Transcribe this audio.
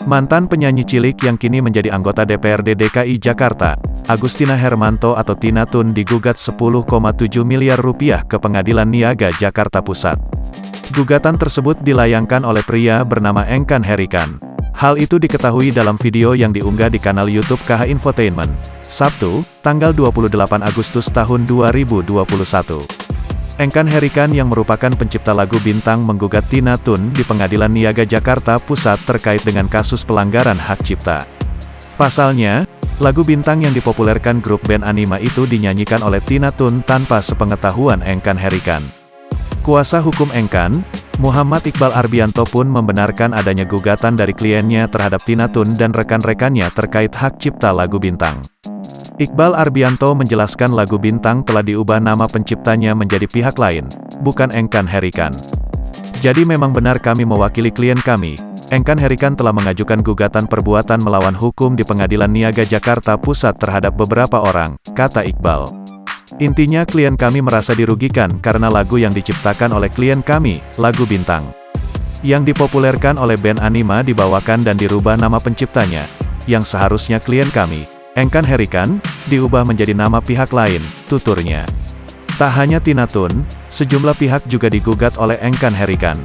Mantan penyanyi cilik yang kini menjadi anggota DPRD DKI Jakarta, Agustina Hermanto atau Tina Toon digugat 10,7 miliar rupiah ke Pengadilan Niaga Jakarta Pusat. Gugatan tersebut dilayangkan oleh pria bernama Engkan Herikan. Hal itu diketahui dalam video yang diunggah di kanal YouTube KH Infotainment, Sabtu, tanggal 28 Agustus tahun 2021. Engkan Herikan yang merupakan pencipta lagu Bintang menggugat Tina Toon di Pengadilan Niaga Jakarta Pusat terkait dengan kasus pelanggaran hak cipta. Pasalnya, lagu Bintang yang dipopulerkan grup band Anima itu dinyanyikan oleh Tina Toon tanpa sepengetahuan Engkan Herikan. Kuasa hukum Engkan, Muhammad Iqbal Arbianto pun membenarkan adanya gugatan dari kliennya terhadap Tina Toon dan rekan-rekannya terkait hak cipta lagu Bintang. Iqbal Arbianto menjelaskan lagu Bintang telah diubah nama penciptanya menjadi pihak lain, bukan Engkan Herikan. Jadi memang benar kami mewakili klien kami. Engkan Herikan telah mengajukan gugatan perbuatan melawan hukum di Pengadilan Niaga Jakarta Pusat terhadap beberapa orang, kata Iqbal. Intinya klien kami merasa dirugikan karena lagu yang diciptakan oleh klien kami, lagu Bintang, yang dipopulerkan oleh band Anima dibawakan dan dirubah nama penciptanya, yang seharusnya klien kami, Engkan Herikan, diubah menjadi nama pihak lain, tuturnya. Tak hanya Tina Toon, sejumlah pihak juga digugat oleh Engkan Herikan.